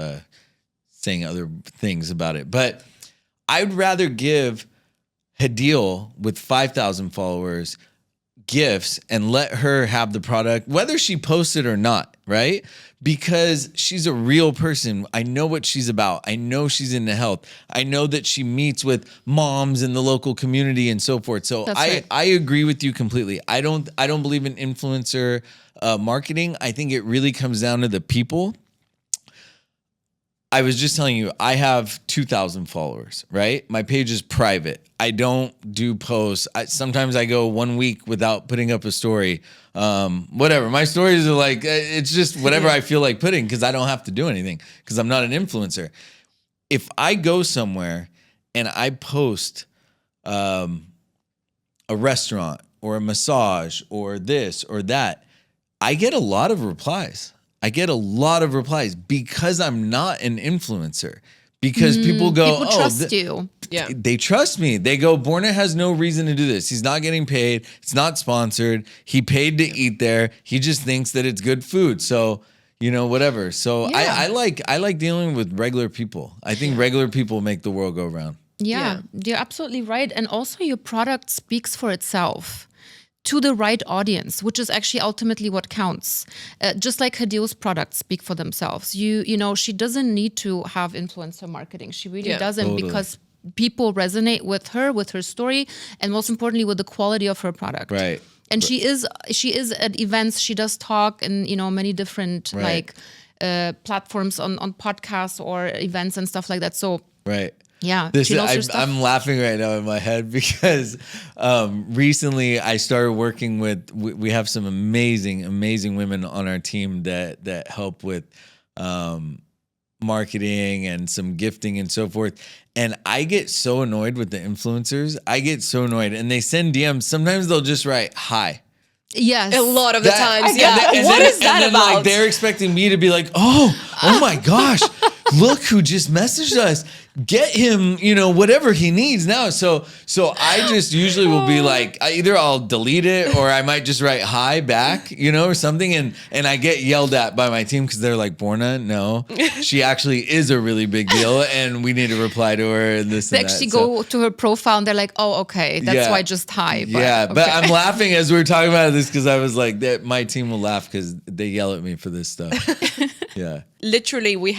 saying other things about it. But I'd rather give Hadil with 5,000 followers gifts and let her have the product, whether she posts it or not, right? Because she's a real person. I know what she's about. I know she's into health. I know that she meets with moms in the local community and so forth. So I agree with you completely. I don't believe in influencer marketing. I think it really comes down to the people. I was just telling you, I have 2,000 followers, right? My page is private. I don't do posts. Sometimes I go 1 week without putting up a story. Whatever. My stories are like, it's just whatever I feel like putting because I don't have to do anything because I'm not an influencer. If I go somewhere and I post a restaurant or a massage or this or that, I get a lot of replies. Because I'm not an influencer. Because people go, people trust you. Yeah. They trust me. They go, Borna has no reason to do this. He's not getting paid. It's not sponsored. He paid to eat there. He just thinks that it's good food. So, you know, whatever. So I like dealing with regular people. I think regular people make the world go round. Yeah, you're absolutely right. And also your product speaks for itself to the right audience, which is actually ultimately what counts. Just like Hadil's products speak for themselves. You know, she doesn't need to have influencer marketing. She really doesn't because people resonate with her story, and most importantly, with the quality of her product. Right. And she is at events. She does talk in, you know, many different platforms on podcasts or events and stuff like that. So yeah, I'm laughing right now in my head because recently I started working with. We have some amazing women on our team that help with marketing and some gifting and so forth. And I get so annoyed with the influencers. And they send DMs. Sometimes they'll just write hi. Yes, a lot of the times. What is that about? Like, they're expecting me to be like, oh my gosh, look who just messaged us. Get him, you know, whatever he needs now. So I just usually will be like, either I'll delete it or I might just write hi back, you know, or something. And I get yelled at by my team because they're like, Borna, no, she actually is a really big deal and we need to reply to her and this they and that. They actually go to her profile and they're like, oh, okay, that's why just hi. But, but I'm laughing as we were talking about this because I was like, that my team will laugh because they yell at me for this stuff. Literally, we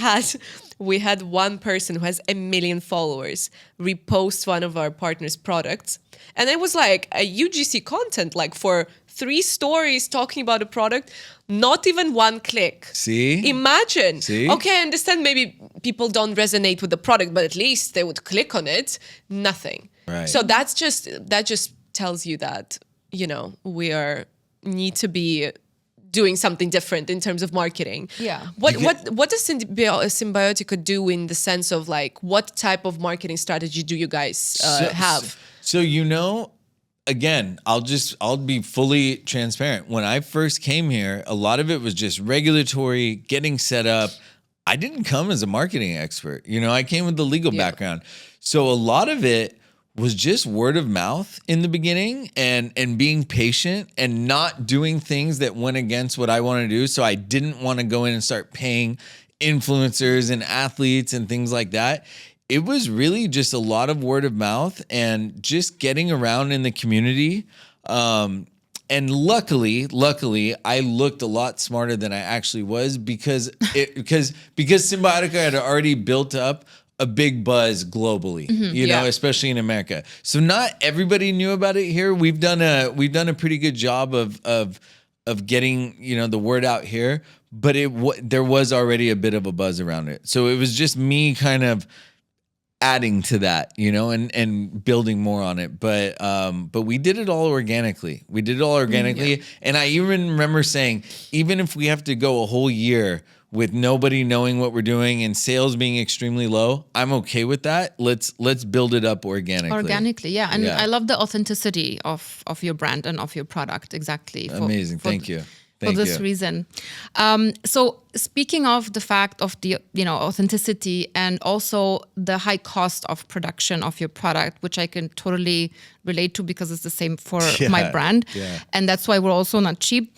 had one person who has 1 million followers repost one of our partners' products. And it was like a UGC content, like for 3 stories talking about a product, not even 1 click. See? Imagine. See? Okay, I understand maybe people don't resonate with the product, but at least they would click on it. Nothing. Right. So that just tells you that, you know, need to be doing something different in terms of marketing. Yeah. What does Cymbiotika do in the sense of like what type of marketing strategy do you guys have? So you know, again, I'll be fully transparent. When I first came here, a lot of it was just regulatory, getting set up. I didn't come as a marketing expert. You know, I came with the legal background. So a lot of it was just word of mouth in the beginning and being patient and not doing things that went against what I wanted to do. So I didn't want to go in and start paying influencers and athletes and things like that. It was really just a lot of word of mouth and just getting around in the community. And luckily, I looked a lot smarter than I actually was because Cymbiotika had already built up a big buzz globally, you know, especially in America. So not everybody knew about it here. We've done a pretty good job of of getting, the word out here, but there was already a bit of a buzz around it. So it was just me kind of adding to that, and building more on it. But we did it all organically. And I even remember saying, even if we have to go a whole year with nobody knowing what we're doing and sales being extremely low, I'm okay with that. Let's build it up organically. Yeah. And I love the authenticity of your brand and of your product. Exactly. Amazing. Thank you. For this reason. So speaking of the fact of the authenticity and also the high cost of production of your product, which I can totally relate to because it's the same for my brand. Yeah. And that's why we're also not cheap.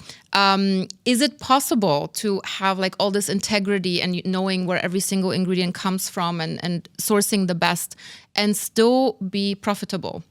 Is it possible to have like all this integrity and knowing where every single ingredient comes from and sourcing the best and still be profitable?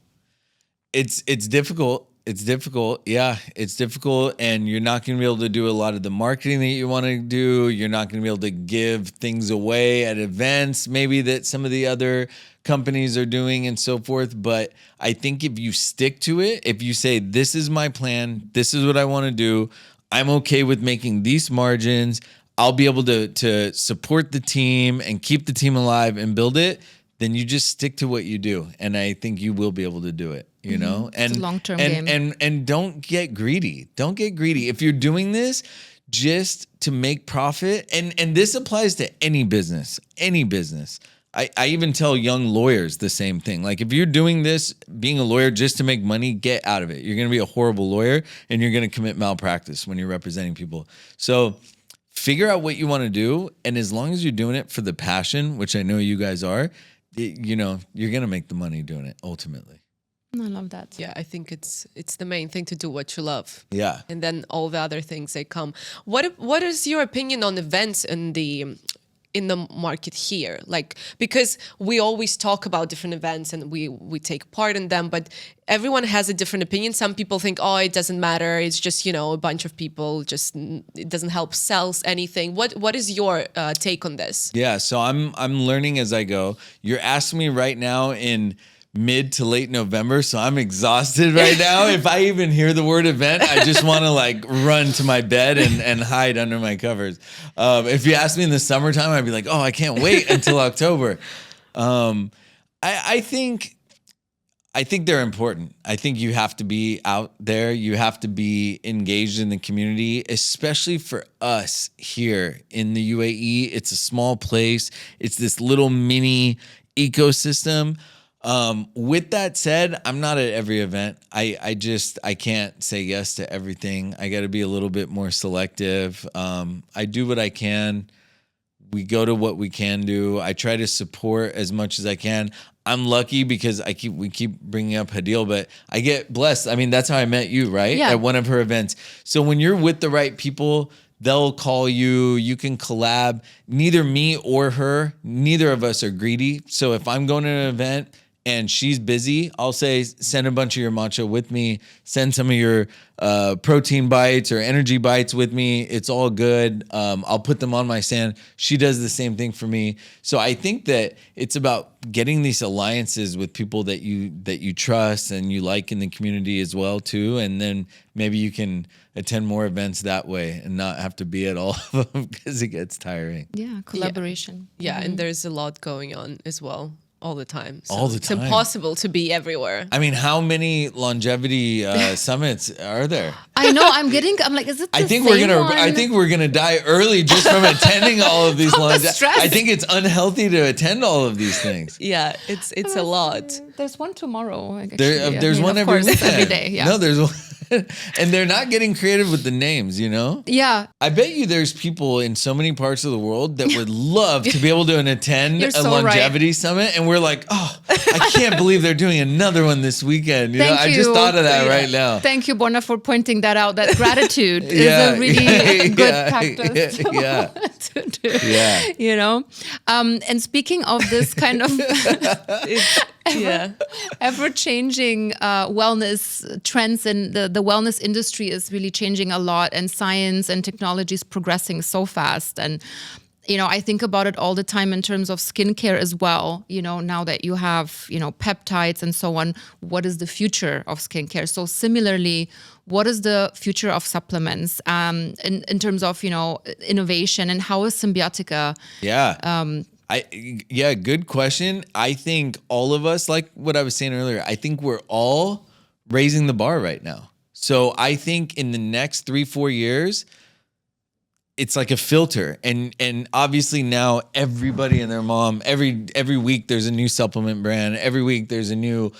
It's difficult. It's difficult. Yeah, it's difficult. And you're not going to be able to do a lot of the marketing that you want to do. You're not going to be able to give things away at events, maybe that some of the other companies are doing and so forth. But I think if you stick to it, if you say, this is my plan, this is what I want to do, I'm okay with making these margins, I'll be able to support the team and keep the team alive and build it, then you just stick to what you do. And I think you will be able to do it, And it's a long-term game. And don't get greedy. Don't get greedy. If you're doing this just to make profit, and this applies to any business. I even tell young lawyers the same thing. Like, if you're doing this, being a lawyer just to make money, get out of it. You're going to be a horrible lawyer and you're going to commit malpractice when you're representing people. So figure out what you want to do. And as long as you're doing it for the passion, which I know you guys are, you're going to make the money doing it ultimately. I love that. Yeah, I think it's the main thing, to do what you love. Yeah. And then all the other things, they come. What is your opinion on events in the market here? Like, because we always talk about different events and we take part in them, but everyone has a different opinion. Some people think, oh, it doesn't matter. It's just, a bunch of people, just, it doesn't help sell anything. What is your take on this? Yeah. So I'm learning as I go. You're asking me right now in mid to late November, so I'm exhausted right now. If I even hear the word event, I just want to run to my bed and hide under my covers. If you ask me in the summertime, I'd be like, oh, I can't wait until October. I think they're important. I think you have to be out there. You have to be engaged in the community, especially for us here in the UAE. It's a small place. It's this little mini ecosystem. With that said, I'm not at every event. I can't say yes to everything. I got to be a little bit more selective. I do what I can. We go to what we can do. I try to support as much as I can. I'm lucky because we keep bringing up Hadil, but I get blessed. I mean, that's how I met you, right? Yeah. At one of her events. So when you're with the right people, they'll call you, you can collab. Neither me or her, neither of us are greedy. So if I'm going to an event and she's busy, I'll say, send a bunch of your matcha with me, send some of your protein bites or energy bites with me. It's all good. I'll put them on my stand. She does the same thing for me. So I think that it's about getting these alliances with people that you trust and you like in the community as well too. And then maybe you can attend more events that way and not have to be at all of them because it gets tiring. Yeah, collaboration. Yeah, and there's a lot going on as well. All the time. So all the time. It's impossible to be everywhere. I mean, how many longevity summits are there? I know. I'm like, is it the I think same we're gonna die early just from attending all of these longevity. I think it's unhealthy to attend all of these things. Yeah, it's a lot. There's one tomorrow. Actually. There's one every weekend. Every day. Yeah. No, there's one. And they're not getting creative with the names, Yeah. I bet you there's people in so many parts of the world that would love to be able to attend a longevity summit. And we're like, oh, I can't believe they're doing another one this weekend. I just thought of that right now. Thank you, Borna, for pointing that out. That gratitude is a really good practice to do. Yeah. And speaking of this kind of ever-changing wellness trends, and the wellness industry is really changing a lot, and science and technology is progressing so fast. And I think about it all the time in terms of skincare as well. Now that you have, peptides and so on, what is the future of skincare? So similarly, what is the future of supplements in terms of, innovation, and how is Cymbiotika? Yeah. Good question. I think all of us, like what I was saying earlier, I think we're all raising the bar right now. So I think in the next 3-4 years, it's like a filter, and obviously now everybody and their mom, every week there's a new supplement brand, every week there's a new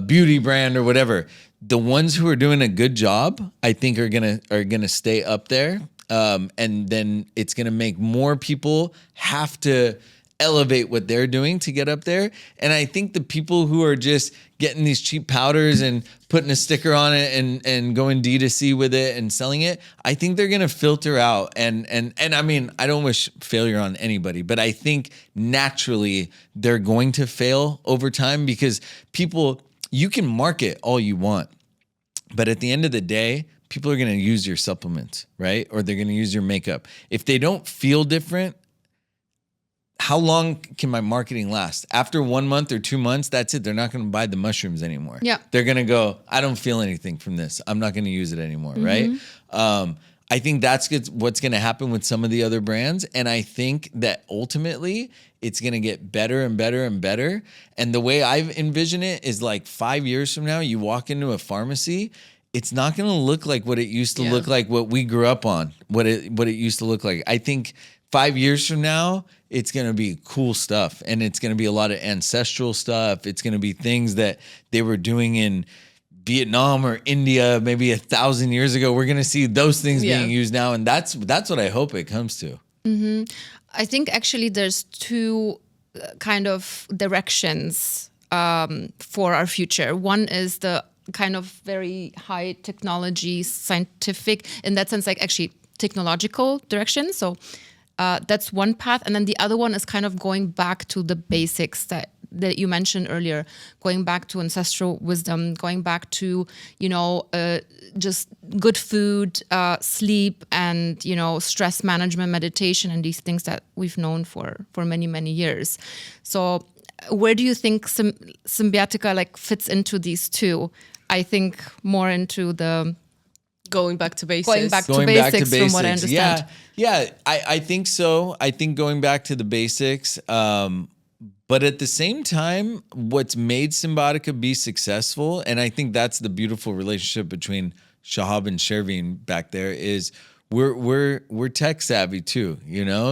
beauty brand or whatever. The ones who are doing a good job, I think are gonna stay up there, and then it's gonna make more people have to elevate what they're doing to get up there. And I think the people who are just getting these cheap powders and putting a sticker on it and going D2C with it and selling it, I think they're going to filter out. And I mean, I don't wish failure on anybody, but I think naturally they're going to fail over time, because people, you can market all you want, but at the end of the day, people are going to use your supplements, right? Or they're going to use your makeup. If they don't feel different, how long can my marketing last? After 1 month or 2 months, that's it. They're not going to buy the mushrooms anymore. Yeah. They're going to go, I don't feel anything from this. I'm not going to use it anymore, right? I think that's what's going to happen with some of the other brands. And I think that ultimately it's going to get better and better and better. And the way I envision it is like 5 years from now, you walk into a pharmacy, it's not going to look like what it used to look like, what we grew up on, what it used to look like. I think 5 years from now, it's going to be cool stuff, and it's going to be a lot of ancestral stuff. It's going to be things that they were doing in Vietnam or India maybe 1,000 years ago. We're going to see those things being used now, and that's what I hope it comes to. I think actually there's two kind of directions for our future. One is the kind of very high technology, scientific, in that sense, like actually technological direction. So that's one path. And then the other one is kind of going back to the basics that you mentioned earlier, going back to ancestral wisdom, going back to, just good food, sleep, and, stress management, meditation, and these things that we've known for many, many years. So where do you think Cymbiotika like fits into these two? I think more into the going back to basics. Going back to basics, from what I understand. Yeah, I think so. I think going back to the basics. But at the same time, what's made Cymbiotika be successful, and I think that's the beautiful relationship between Shahab and Shervin back there, is we're tech savvy too,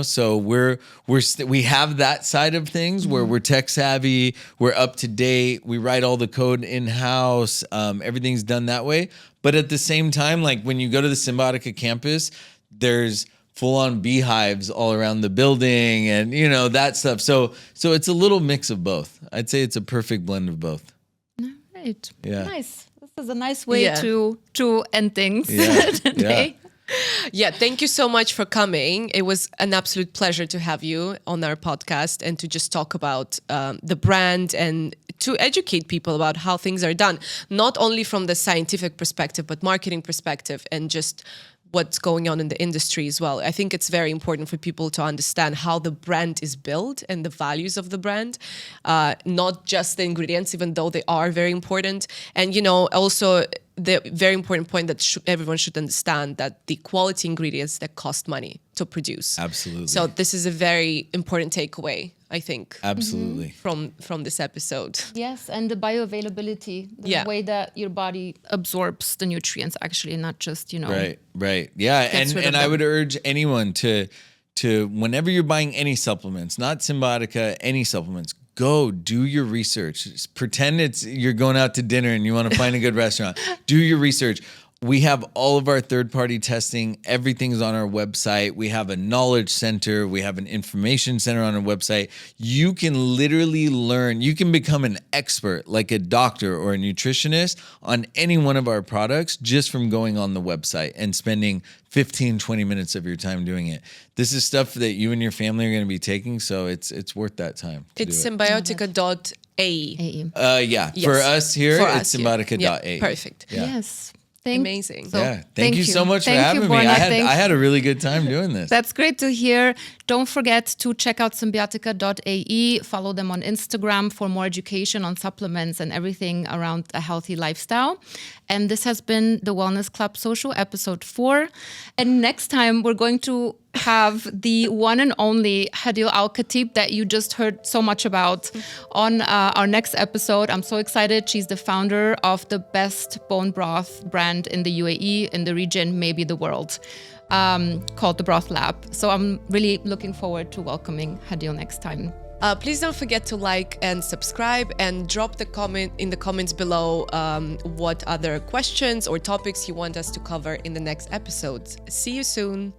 So we have that side of things where we're tech savvy, we're up to date, we write all the code in house, everything's done that way. But at the same time, like when you go to the Cymbiotika campus, there's full-on beehives all around the building, and that stuff. So it's a little mix of both. I'd say it's a perfect blend of both. Right. Yeah. Nice. This is a nice way to end things today. Yeah, thank you so much for coming. It was an absolute pleasure to have you on our podcast and to just talk about the brand and to educate people about how things are done, not only from the scientific perspective, but marketing perspective, and just what's going on in the industry as well. I think it's very important for people to understand how the brand is built and the values of the brand, not just the ingredients, even though they are very important. And, also the very important point that everyone should understand, that the quality ingredients that cost money to produce. Absolutely. So this is a very important takeaway, I think. Absolutely. From this episode. Yes, and the bioavailability, the way that your body absorbs the nutrients, actually, not just, Right. Yeah. And I would urge anyone to whenever you're buying any supplements, not Cymbiotika, any supplements, go do your research. Just pretend you're going out to dinner and you want to find a good restaurant. Do your research. We have all of our third-party testing. Everything's on our website. We have a knowledge center. We have an information center on our website. You can literally learn. You can become an expert, like a doctor or a nutritionist, on any one of our products just from going on the website and spending 15, 20 minutes of your time doing it. This is stuff that you and your family are going to be taking, so it's worth that time. It's Cymbiotika.ae. Yeah. Yes. For us here, it's Cymbiotika.ae. Yeah, perfect. Yeah. Yes. Amazing. So, Yeah. Thank you so much for Thank having you, me. Borna. I had a really good time doing this. That's great to hear. Don't forget to check out symbiotika.ae. Follow them on Instagram for more education on supplements and everything around a healthy lifestyle. And this has been the Wellness Club Social episode 4. And next time we're going to have the one and only Hadil Al-Khatib that you just heard so much about on our next episode. I'm so excited. She's the founder of the best bone broth brand in the UAE, in the region, maybe the world, called The Broth Lab. So I'm really looking forward to welcoming Hadil next time. Please don't forget to like and subscribe, and drop the comment in the comments below what other questions or topics you want us to cover in the next episodes. See you soon.